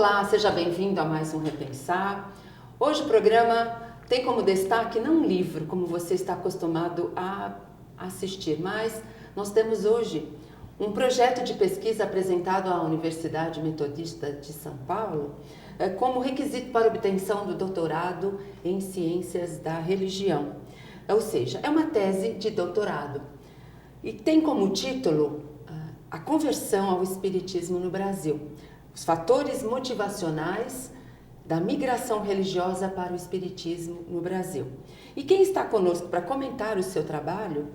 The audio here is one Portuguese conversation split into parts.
Olá, seja bem-vindo a mais um Repensar. Hoje o programa tem como destaque não um livro, como você está acostumado a assistir, mas nós temos hoje um projeto de pesquisa apresentado à Universidade Metodista de São Paulo como requisito para obtenção do doutorado em Ciências da Religião. Ou seja, é uma tese de doutorado e tem como título a conversão ao espiritismo no Brasil. Os fatores motivacionais da migração religiosa para o espiritismo no Brasil. E quem está conosco para comentar o seu trabalho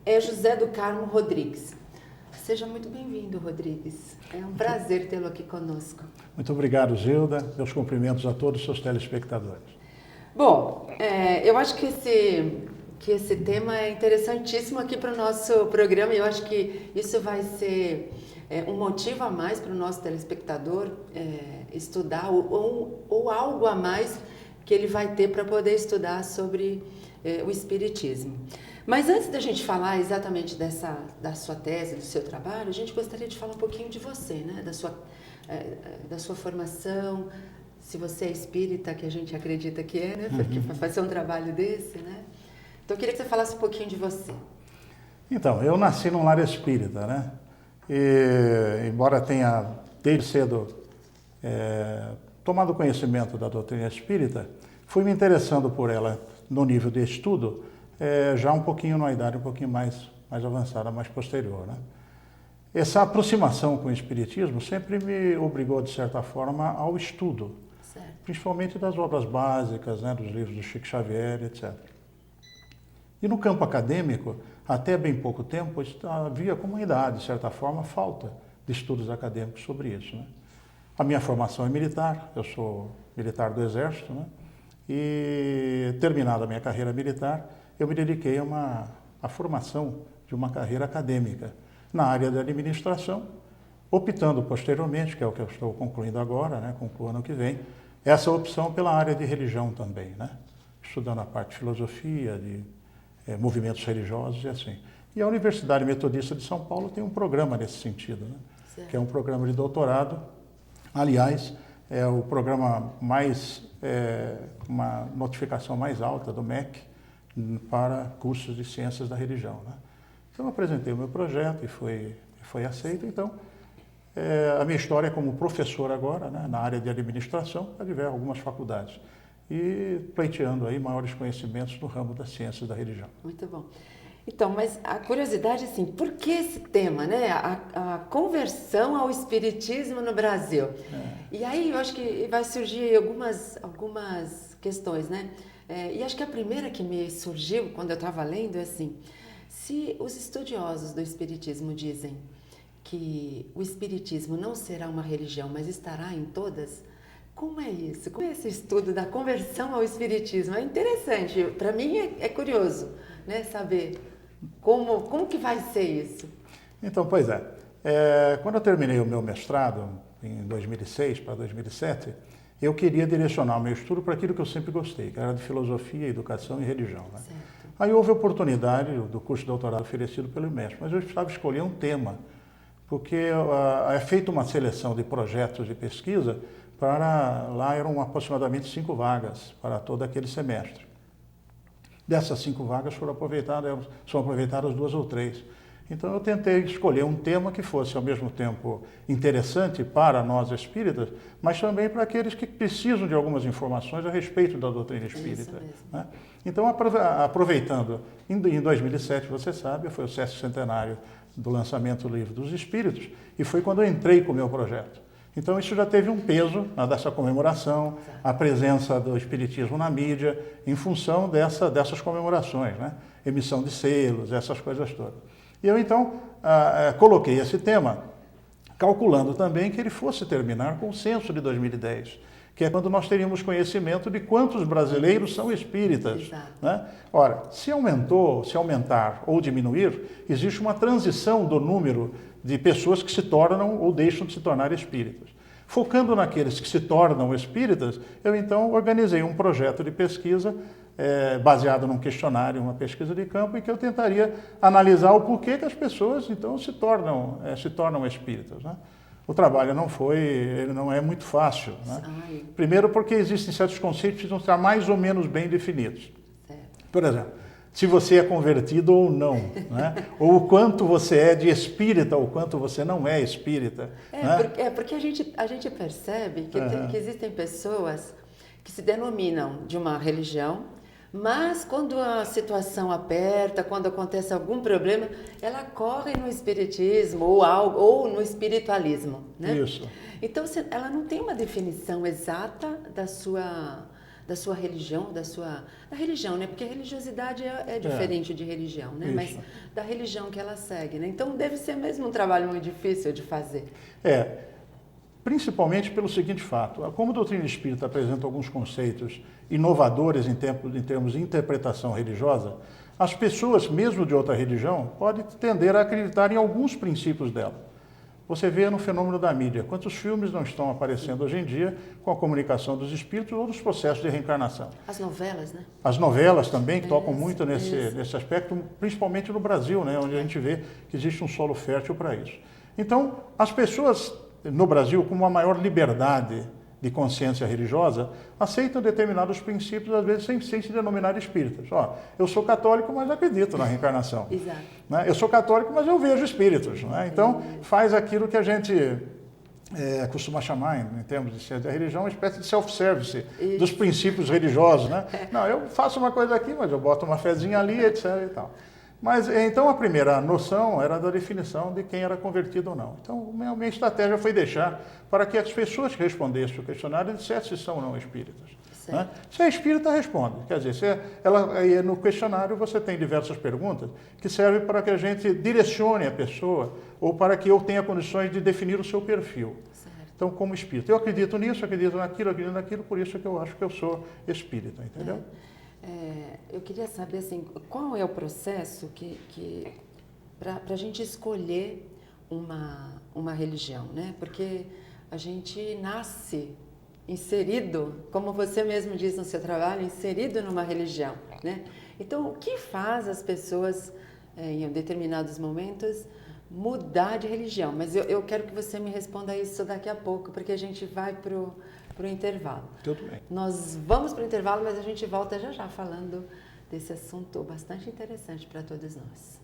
é José do Carmo Rodrigues. Seja muito bem-vindo, Rodrigues. É um prazer tê-lo aqui conosco. Muito obrigado, Zilda. Meus cumprimentos a todos os seus telespectadores. Bom, eu acho que esse tema é interessantíssimo aqui para o nosso programa e eu acho que isso vai ser um motivo a mais para o nosso telespectador estudar ou algo a mais que ele vai ter para poder estudar sobre o espiritismo. Mas antes da gente falar exatamente da sua tese, do seu trabalho, a gente gostaria de falar um pouquinho de você, né? Da sua formação, se você é espírita, que a gente acredita que é, né? Porque vai fazer um trabalho desse, né? Então eu queria que você falasse um pouquinho de você. Então, eu nasci num lar espírita, né? E, embora tenha desde cedo tomado conhecimento da doutrina espírita, fui me interessando por ela no nível de estudo, já um pouquinho numa idade um pouquinho mais avançada, mais posterior, né? Essa aproximação com o espiritismo sempre me obrigou, de certa forma, ao estudo, certo. Principalmente das obras básicas, né, dos livros do Chico Xavier, etc. E no campo acadêmico, até bem pouco tempo, havia comunidade, de certa forma, falta de estudos acadêmicos sobre isso, né? A minha formação é militar, eu sou militar do Exército, né? E terminada a minha carreira militar, eu me dediquei à formação de uma carreira acadêmica na área da administração, optando posteriormente, que é o que eu estou concluindo agora, né? Concluo ano que vem, essa opção pela área de religião também, né? Estudando a parte de filosofia, de movimentos religiosos e assim. E a Universidade Metodista de São Paulo tem um programa nesse sentido, né? Que é um programa de doutorado. Aliás, é o programa uma notificação mais alta do MEC para cursos de ciências da religião, né? Então eu apresentei o meu projeto e foi aceito. Então, a minha história é como professor agora, né, na área de administração, para algumas faculdades. E pleiteando aí maiores conhecimentos no ramo das ciências da religião. Muito bom. Então, mas a curiosidade, assim, por que esse tema, né? A conversão ao espiritismo no Brasil. E aí eu acho que vai surgir algumas questões, né? E acho que a primeira que me surgiu quando eu estava lendo é assim, se os estudiosos do espiritismo dizem que o espiritismo não será uma religião, mas estará em todas, como é isso? Como é esse estudo da conversão ao espiritismo? É interessante, para mim é curioso, né, saber como que vai ser isso. Então, pois quando eu terminei o meu mestrado, em 2006 para 2007, eu queria direcionar o meu estudo para aquilo que eu sempre gostei, que era de filosofia, educação e religião, né? Aí houve a oportunidade do curso de doutorado oferecido pelo IMESP, mas eu precisava escolher um tema, porque é feita uma seleção de projetos de pesquisa lá eram aproximadamente 5 vagas para todo aquele semestre. Dessas 5 vagas são aproveitadas 2 ou 3. Então eu tentei escolher um tema que fosse ao mesmo tempo interessante para nós espíritas, mas também para aqueles que precisam de algumas informações a respeito da doutrina espírita, né? Então, aproveitando, em 2007, você sabe, foi o 60º do lançamento do Livro dos Espíritos, e foi quando eu entrei com o meu projeto. Então isso já teve um peso dessa comemoração, a presença do espiritismo na mídia, em função dessas comemorações, né? Emissão de selos, essas coisas todas. E eu então coloquei esse tema, calculando também que ele fosse terminar com o censo de 2010, que é quando nós teríamos conhecimento de quantos brasileiros são espíritas, né? Ora, se aumentar ou diminuir, existe uma transição do número de pessoas que se tornam ou deixam de se tornar espíritas. Focando naqueles que se tornam espíritas, eu então organizei um projeto de pesquisa baseado num questionário, uma pesquisa de campo, em que eu tentaria analisar o porquê que as pessoas então se tornam espíritas, né? o trabalho ele não é muito fácil. Né? Primeiro porque existem certos conceitos que precisam estar mais ou menos bem definidos. Por exemplo, se você é convertido ou não, né? Ou o quanto você é de espírita ou o quanto você não é espírita. Porque a gente percebe que existem pessoas que se denominam de uma religião, mas quando a situação aperta, quando acontece algum problema, ela corre no espiritismo ou no espiritualismo, né? Isso. Então, ela não tem uma definição exata da sua religião, da religião, né? Porque a religiosidade é diferente de religião, né? Isso. Mas da religião que ela segue, né? Então, deve ser mesmo um trabalho muito difícil de fazer. Principalmente pelo seguinte fato, como a doutrina espírita apresenta alguns conceitos inovadores em termos de interpretação religiosa, as pessoas, mesmo de outra religião, podem tender a acreditar em alguns princípios dela. Você vê no fenômeno da mídia, quantos filmes não estão aparecendo hoje em dia com a comunicação dos espíritos ou dos processos de reencarnação. As novelas, né? As novelas também, que tocam muito nesse aspecto, principalmente no Brasil, né, onde a gente vê que existe um solo fértil para isso. Então, as pessoas no Brasil, com uma maior liberdade de consciência religiosa, aceitam determinados princípios, às vezes sem se denominar espíritas. Eu sou católico, mas acredito na reencarnação. Exato. Né? Eu sou católico, mas eu vejo espíritos. Né? Então, faz aquilo que a gente costuma chamar, em termos de ciência da religião, uma espécie de self-service dos princípios religiosos. Né? Não, eu faço uma coisa aqui, mas eu boto uma fezinha ali, etc. e tal. Mas, então, a primeira noção era da definição de quem era convertido ou não. Então, minha estratégia foi deixar para que as pessoas que respondessem o questionário dissessem se são ou não espíritas. Né? Se é espírita, responde. Quer dizer, no questionário você tem diversas perguntas que servem para que a gente direcione a pessoa ou para que eu tenha condições de definir o seu perfil. Certo. Então, como espírita. Eu acredito nisso, acredito naquilo, por isso que eu acho que eu sou espírita, entendeu? Eu queria saber, assim, qual é o processo para a gente escolher uma religião, né? Porque a gente nasce inserido, como você mesmo diz no seu trabalho, inserido numa religião, né? Então, o que faz as pessoas, em determinados momentos, mudar de religião? Mas eu quero que você me responda isso daqui a pouco, porque a gente vai para o intervalo. Tudo bem. Nós vamos para o intervalo, mas a gente volta já falando desse assunto bastante interessante para todos nós.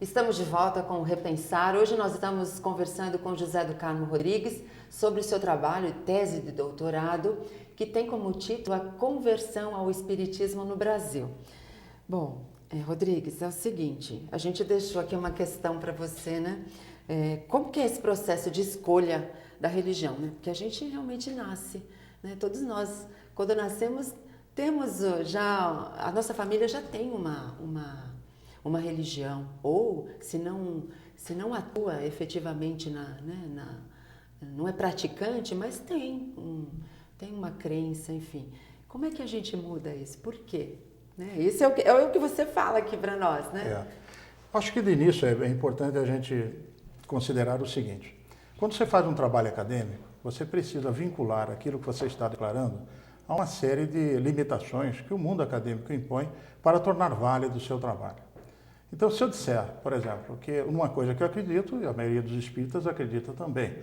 Estamos de volta com o Repensar. Hoje nós estamos conversando com José do Carmo Rodrigues sobre o seu trabalho e tese de doutorado, que tem como título A Conversão ao Espiritismo no Brasil. Bom, Rodrigues, é o seguinte, a gente deixou aqui uma questão para você, né? Como que é esse processo de escolha da religião, né? Porque a gente realmente nasce, né? Todos nós, quando nascemos, temos a nossa família já tem uma religião, ou se não atua efetivamente não é praticante, mas tem uma crença, enfim. Como é que a gente muda isso? Por quê? Né? Isso é o que você fala aqui para nós, né? Acho que de início é importante a gente considerar o seguinte: quando você faz um trabalho acadêmico, você precisa vincular aquilo que você está declarando a uma série de limitações que o mundo acadêmico impõe para tornar válido o seu trabalho. Então, se eu disser, por exemplo, que uma coisa que eu acredito, e a maioria dos espíritas acredita também,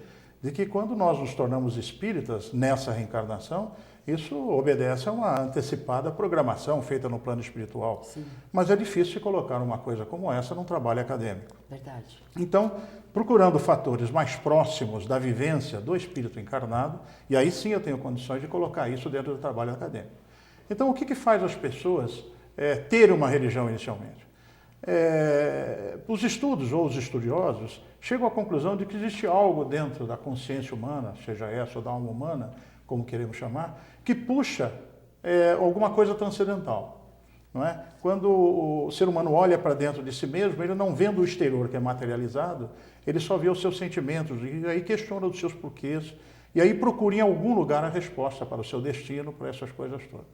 de que quando nós nos tornamos espíritas nessa reencarnação, isso obedece a uma antecipada programação feita no plano espiritual. Sim. Mas é difícil colocar uma coisa como essa num trabalho acadêmico. Verdade. Então, procurando fatores mais próximos da vivência do espírito encarnado, e aí sim eu tenho condições de colocar isso dentro do trabalho acadêmico. Então, o que faz as pessoas terem uma religião inicialmente? Os estudos ou os estudiosos chegam à conclusão de que existe algo dentro da consciência humana, seja essa ou da alma humana, como queremos chamar, que puxa alguma coisa transcendental. Não é? Quando o ser humano olha para dentro de si mesmo, ele não vendo o exterior que é materializado, ele só vê os seus sentimentos, e aí questiona os seus porquês, e aí procura em algum lugar a resposta para o seu destino, para essas coisas todas.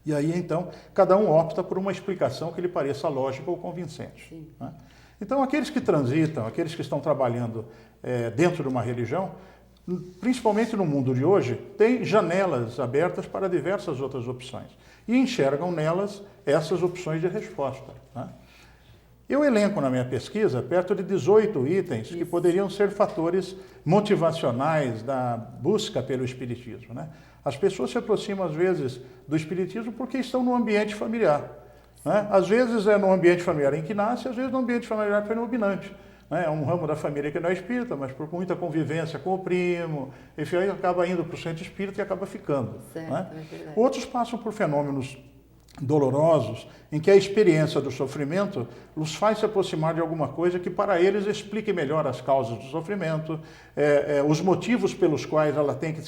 E aí, então, cada um opta por uma explicação que lhe pareça lógica ou convincente. Né? Então, aqueles que transitam, aqueles que estão trabalhando dentro de uma religião, principalmente no mundo de hoje, tem janelas abertas para diversas outras opções e enxergam nelas essas opções de resposta, né? Eu elenco na minha pesquisa perto de 18 itens que poderiam ser fatores motivacionais da busca pelo espiritismo, né? As pessoas se aproximam, às vezes, do espiritismo porque estão no ambiente familiar, né? Às vezes é no ambiente familiar em que nasce, às vezes no ambiente familiar predominante, né? É um ramo da família que não é espírita, mas por muita convivência com o primo, enfim, aí acaba indo para o centro espírita e acaba ficando, certo, né? é verdade. Outros passam por fenômenos dolorosos, em que a experiência do sofrimento os faz se aproximar de alguma coisa que para eles explique melhor as causas do sofrimento, os motivos pelos quais ela tem que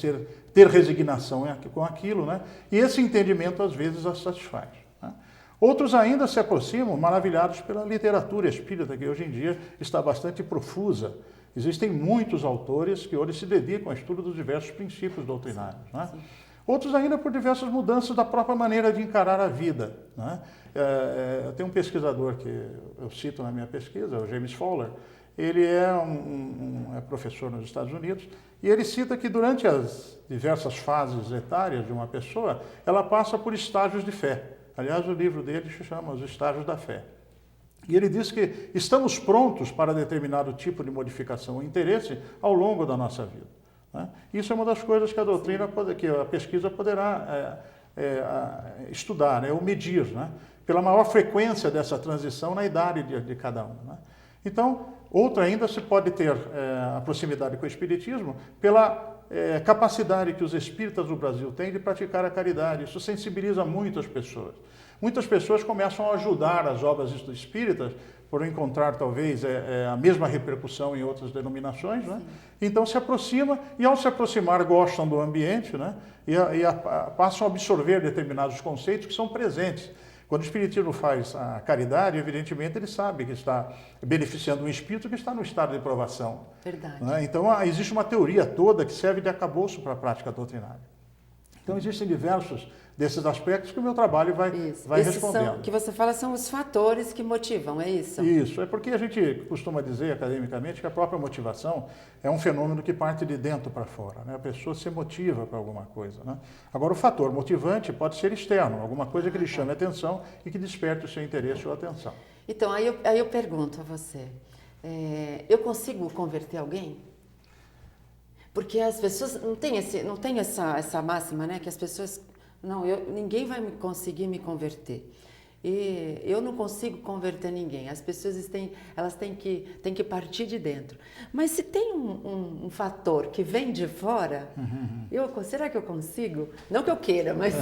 ter resignação com aquilo, né? E esse entendimento às vezes a satisfaz, né? Outros ainda se aproximam maravilhados pela literatura espírita, que hoje em dia está bastante profusa. Existem muitos autores que hoje se dedicam ao estudo dos diversos princípios doutrinários, né? Outros ainda por diversas mudanças da própria maneira de encarar a vida, né? Tem um pesquisador que eu cito na minha pesquisa, o James Fowler. Ele é é professor nos Estados Unidos e ele cita que durante as diversas fases etárias de uma pessoa, ela passa por estágios de fé. Aliás, o livro dele se chama Os Estágios da Fé. E ele diz que estamos prontos para determinado tipo de modificação ou interesse ao longo da nossa vida, né? Isso é uma das coisas que a doutrina, que a pesquisa poderá estudar, né, ou medir, né, pela maior frequência dessa transição na idade de cada um, né? Então, outra ainda se pode ter a proximidade com o espiritismo pela capacidade que os espíritas do Brasil têm de praticar a caridade. Isso sensibiliza muito as pessoas. Muitas pessoas começam a ajudar as obras espíritas por encontrar talvez a mesma repercussão em outras denominações, né? Então se aproxima e ao se aproximar gostam do ambiente, né? Passam a absorver determinados conceitos que são presentes. Quando o espiritismo faz a caridade, evidentemente ele sabe que está beneficiando um espírito que está no estado de provação. Verdade. Né? Então existe uma teoria toda que serve de arcabouço para a prática doutrinária. Então existem diversos desses aspectos que o meu trabalho vai respondendo. Que você fala são os fatores que motivam, é isso? Isso, é porque a gente costuma dizer academicamente que a própria motivação é um fenômeno que parte de dentro para fora, né? A pessoa se motiva para alguma coisa, né? Agora o fator motivante pode ser externo, alguma coisa que lhe chame a atenção e que desperte o seu interesse ou atenção. Então, aí eu pergunto a você, eu consigo converter alguém? Porque as pessoas não tem essa máxima, né? Que as pessoas ninguém vai conseguir me converter. E eu não consigo converter ninguém. As pessoas elas têm que partir de dentro. Mas se tem um fator que vem de fora, será que eu consigo? Não que eu queira, mas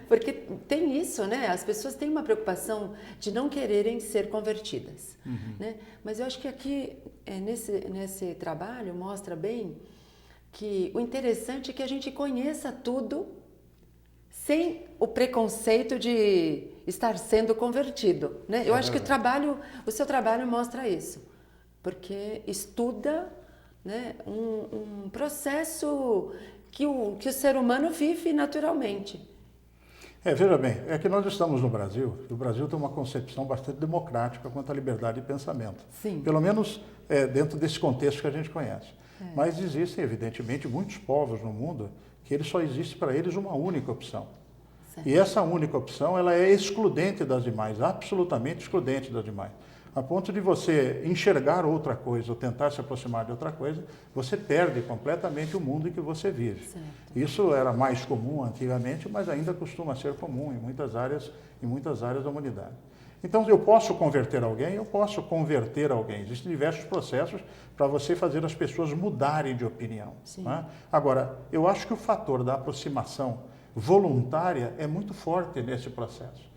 porque tem isso, né? As pessoas têm uma preocupação de não quererem ser convertidas, né? Mas eu acho que aqui nesse trabalho mostra bem que o interessante é que a gente conheça tudo sem o preconceito de estar sendo convertido, né? Eu acho que o seu trabalho mostra isso, porque estuda, né, um processo que o ser humano vive naturalmente. Veja bem, é que nós estamos no Brasil, e o Brasil tem uma concepção bastante democrática quanto à liberdade de pensamento. Sim. Pelo menos dentro desse contexto que a gente conhece. Mas existem, evidentemente, muitos povos no mundo que só existe para eles uma única opção. Certo. E essa única opção, ela é excludente das demais, absolutamente excludente das demais. A ponto de você enxergar outra coisa ou tentar se aproximar de outra coisa, você perde completamente o mundo em que você vive. Certo. Isso era mais comum antigamente, mas ainda costuma ser comum em muitas áreas da humanidade. Então, eu posso converter alguém, eu posso converter alguém. Existem diversos processos para você fazer as pessoas mudarem de opinião, né? Agora, eu acho que o fator da aproximação voluntária é muito forte nesse processo.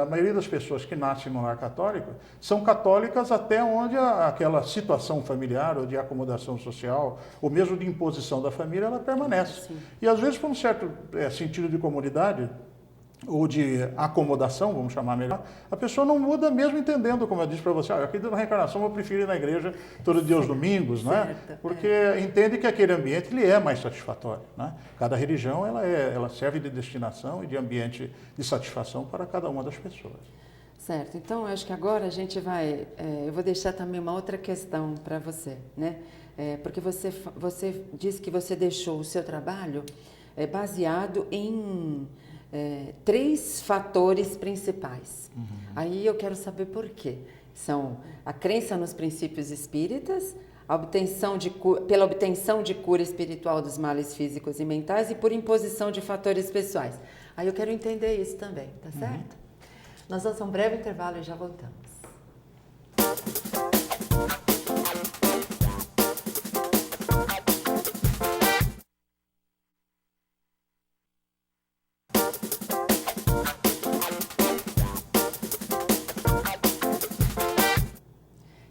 A maioria das pessoas que nascem no lar católico são católicas até onde aquela situação familiar ou de acomodação social, ou mesmo de imposição da família, ela permanece. Sim. E às vezes, por um certo sentido de comunidade, ou de acomodação, vamos chamar melhor, a pessoa não muda mesmo entendendo, como eu disse para você, aqui na reencarnação eu prefiro ir na igreja todo dia aos domingos, né? Porque entende que aquele ambiente ele é mais satisfatório, né? Cada religião ela serve de destinação e de ambiente de satisfação para cada uma das pessoas. Certo, então eu acho que agora a gente vai, eu vou deixar também uma outra questão para você, né? Porque você disse que você deixou o seu trabalho baseado em 3 fatores principais. Uhum. Aí eu quero saber por quê. São a crença nos princípios espíritas, pela obtenção de cura espiritual dos males físicos e mentais e por imposição de fatores pessoais. Aí eu quero entender isso também, tá certo? Uhum. Nós vamos a um breve intervalo e já voltamos.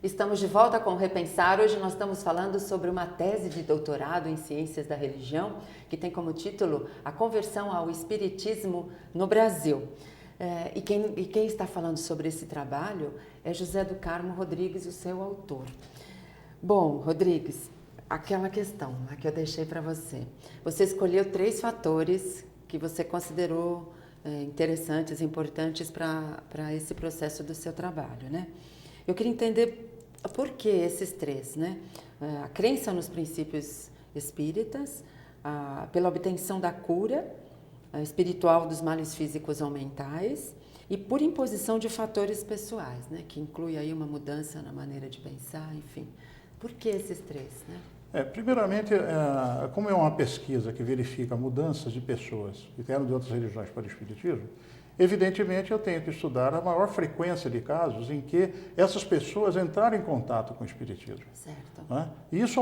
Estamos de volta com o Repensar. Hoje nós estamos falando sobre uma tese de doutorado em Ciências da Religião, que tem como título A Conversão ao Espiritismo no Brasil. E quem está falando sobre esse trabalho é José do Carmo Rodrigues, o seu autor. Bom, Rodrigues, aquela questão que eu deixei para você. Você escolheu 3 fatores que você considerou interessantes, importantes para esse processo do seu trabalho, né? Eu queria entender por que esses 3, né? A crença nos princípios espíritas, pela obtenção da cura espiritual dos males físicos ou mentais e por imposição de fatores pessoais, né? Que inclui aí uma mudança na maneira de pensar, enfim. Por que esses 3, né? Primeiramente, como é uma pesquisa que verifica mudanças de pessoas que vieram de outras religiões para o Espiritismo, evidentemente eu tenho que estudar a maior frequência de casos em que essas pessoas entraram em contato com o Espiritismo. Certo. Né? Isso,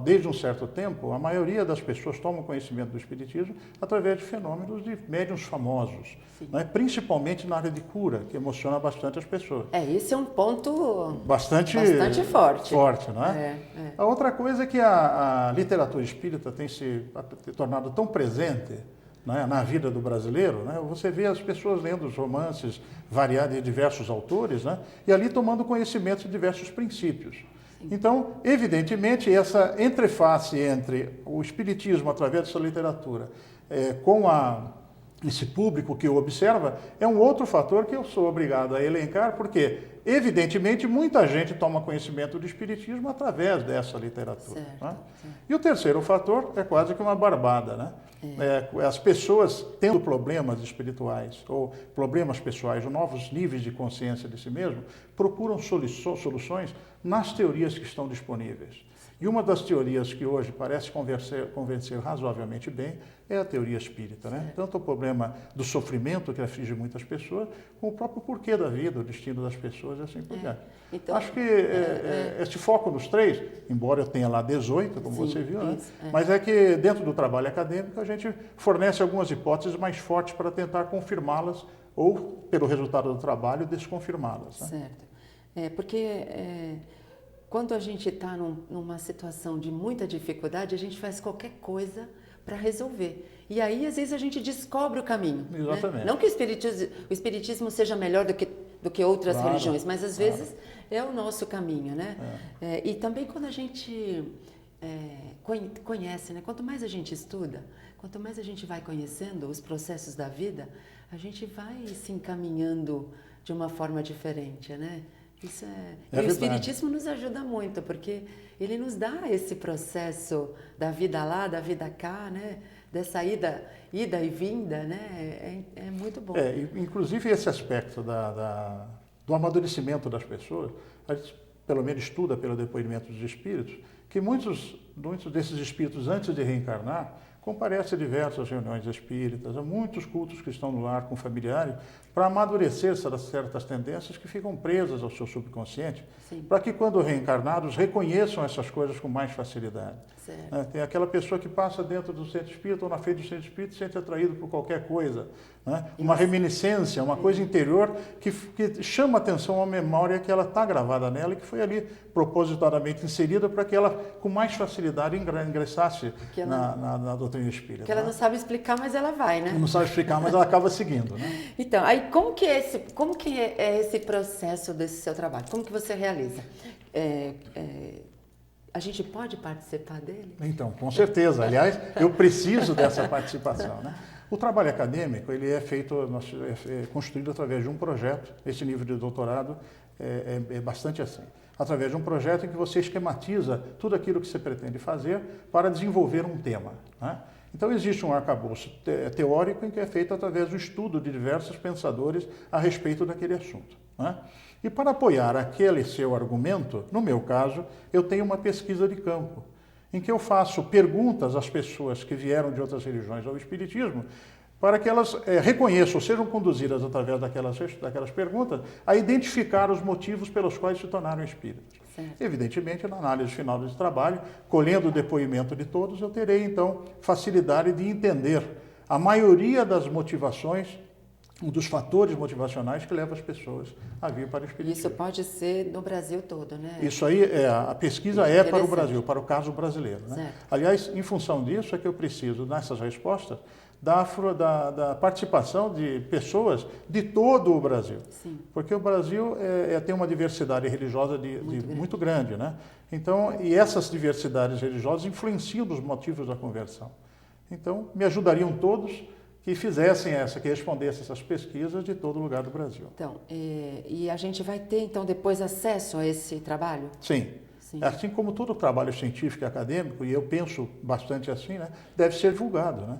desde um certo tempo, a maioria das pessoas toma conhecimento do Espiritismo através de fenômenos de médiuns famosos, né? Principalmente na área de cura, que emociona bastante as pessoas. Esse é um ponto bastante forte. Forte, não é? A outra coisa é que a literatura espírita tem se tornado tão presente, né, na vida do brasileiro, né? Você vê as pessoas lendo os romances variados de diversos autores, né, e ali tomando conhecimento de diversos princípios. Sim. Então, evidentemente, essa entreface entre o espiritismo através dessa literatura com esse público que o observa é um outro fator que eu sou obrigado a elencar, porque, evidentemente, muita gente toma conhecimento do espiritismo através dessa literatura. Certo, né? certo. E o terceiro fator é quase que uma barbada, né? As pessoas tendo problemas espirituais ou problemas pessoais ou novos níveis de consciência de si mesmo, procuram soluções nas teorias que estão disponíveis. E uma das teorias que hoje parece convencer razoavelmente bem é a teoria espírita, né? Tanto o problema do sofrimento que aflige muitas pessoas, como o próprio porquê da vida, o destino das pessoas e assim por diante. Então, acho que esse foco nos 3, embora eu tenha lá 18, como você viu, né? Mas é que dentro do trabalho acadêmico a gente fornece algumas hipóteses mais fortes para tentar confirmá-las ou, pelo resultado do trabalho, desconfirmá-las. Né? Certo. Porque quando a gente está numa situação de muita dificuldade, a gente faz qualquer coisa para resolver. E aí, às vezes, a gente descobre o caminho. Exatamente. Né? Não que o espiritismo seja melhor do que outras religiões, mas às vezes é o nosso caminho, né? E também quando a gente conhece, né? Quanto mais a gente estuda, quanto mais a gente vai conhecendo os processos da vida, a gente vai se encaminhando de uma forma diferente, né? Isso e o Espiritismo nos ajuda muito, porque ele nos dá esse processo da vida lá, da vida cá, né? Dessa ida e vinda, né? É muito bom. Inclusive esse aspecto do amadurecimento das pessoas, a gente pelo menos estuda pelo depoimento dos espíritos, que muitos desses espíritos, antes de reencarnar, comparecem a diversas reuniões espíritas, a muitos cultos que estão no lar com familiares, para amadurecer certas tendências que ficam presas ao seu subconsciente, para que quando reencarnados reconheçam essas coisas com mais facilidade. Tem aquela pessoa que passa dentro do centro espírita ou na frente do centro espírita e se sente atraído por qualquer coisa, né? Uma reminiscência, uma coisa interior que chama a atenção a uma memória que ela está gravada nela e que foi ali propositadamente inserida para que ela com mais facilidade ingressasse na doutrina espírita. Que ela não sabe explicar, mas ela vai, né? Não sabe explicar, mas ela acaba seguindo, né? Então, aí como que é esse processo desse seu trabalho? Como que você realiza? A gente pode participar dele? Então, com certeza. Aliás, eu preciso dessa participação, né? O trabalho acadêmico, ele é feito, é construído através de um projeto. Esse nível de doutorado é bastante assim. Através de um projeto em que você esquematiza tudo aquilo que você pretende fazer para desenvolver um tema, né? Então, existe um arcabouço teórico em que é feito através do estudo de diversos pensadores a respeito daquele assunto, né? E para apoiar aquele seu argumento, no meu caso, eu tenho uma pesquisa de campo, em que eu faço perguntas às pessoas que vieram de outras religiões ao Espiritismo, para que elas reconheçam, sejam conduzidas através daquelas perguntas, a identificar os motivos pelos quais se tornaram espíritas. Certo. Evidentemente, na análise final desse trabalho, colhendo o depoimento de todos, eu terei, então, facilidade de entender a maioria das motivações, um dos fatores motivacionais que levam as pessoas a vir para o Espiritismo. Isso pode ser no Brasil todo, né? Isso aí, a pesquisa é para o Brasil, para o caso brasileiro, né? Certo. Aliás, em função disso é que eu preciso, nessas respostas, da participação de pessoas de todo o Brasil. Sim. Porque o Brasil tem uma diversidade religiosa muito grande, né? Então, e essas diversidades religiosas influenciam nos motivos da conversão. Então, me ajudariam todos que fizessem que respondessem essas pesquisas de todo lugar do Brasil. Então, e a gente vai ter, então, depois acesso a esse trabalho? Sim. Sim. Assim como todo trabalho científico e acadêmico, e eu penso bastante assim, né, deve ser divulgado, né?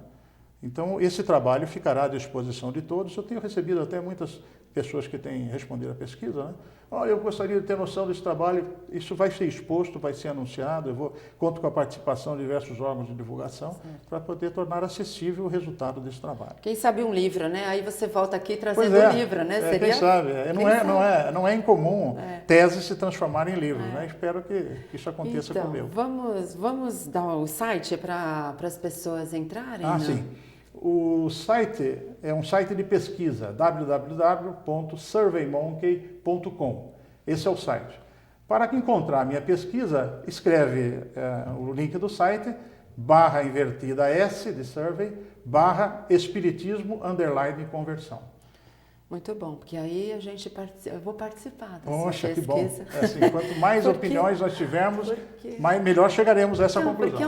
Então, esse trabalho ficará à disposição de todos. Eu tenho recebido até muitas pessoas que têm respondido à pesquisa, né? Olha, eu gostaria de ter noção desse trabalho, isso vai ser exposto, vai ser anunciado, conto com a participação de diversos órgãos de divulgação para poder tornar acessível o resultado desse trabalho. Quem sabe um livro, né? Aí você volta aqui trazendo um livro, né? Seria... Quem sabe? Não é incomum teses se transformarem em livros, né? Espero que isso aconteça então, comigo. Vamos dar o site para as pessoas entrarem? Sim. O site é um site de pesquisa, www.surveymonkey.com. Esse é o site. Para encontrar a minha pesquisa, escreve o link do site, /S de survey, /espiritismo_conversão. Muito bom, porque aí eu vou participar dessa Poxa, pesquisa. Que bom. Assim, quanto mais opiniões nós tivermos, melhor chegaremos a essa conclusão. Porque é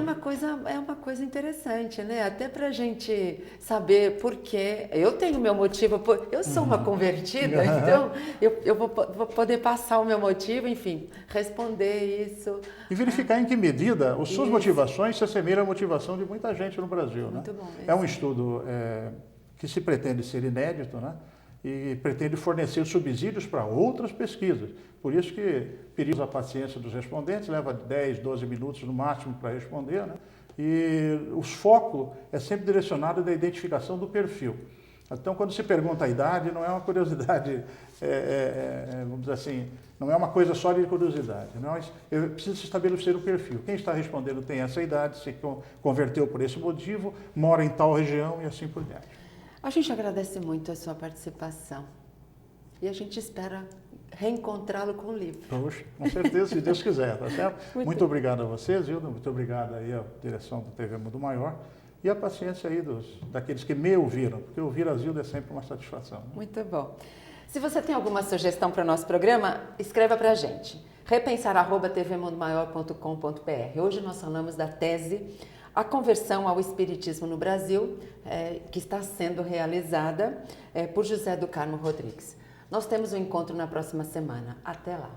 uma coisa interessante, né? Até para a gente saber por quê. Eu tenho meu motivo, eu sou uma convertida, então eu vou poder passar o meu motivo, enfim, responder isso. E verificar em que medida as suas motivações se assemelham à motivação de muita gente no Brasil. Muito né? bom. É um estudo que se pretende ser inédito, né? E pretende fornecer subsídios para outras pesquisas. Por isso que pedimos a paciência dos respondentes, leva 10, 12 minutos no máximo para responder, né? E o foco é sempre direcionado na identificação do perfil. Então, quando se pergunta a idade, não é uma curiosidade, vamos dizer assim, não é uma coisa só de curiosidade. Eu preciso estabelecer o perfil. Quem está respondendo tem essa idade, se converteu por esse motivo, mora em tal região e assim por diante. A gente agradece muito a sua participação e a gente espera reencontrá-lo com o livro. Poxa, com certeza, se Deus quiser, tá certo? Muito obrigado a vocês, Hilda, muito obrigado aí à direção do TV Mundo Maior e a paciência aí daqueles que me ouviram, porque ouvir a Hilda é sempre uma satisfação. Né? Muito bom. Se você tem alguma sugestão para o nosso programa, escreva para a gente. repensar@tvmundomaior.com.br. Hoje nós falamos da tese A Conversão ao Espiritismo no Brasil, que está sendo realizada por José do Carmo Rodrigues. Nós temos um encontro na próxima semana. Até lá!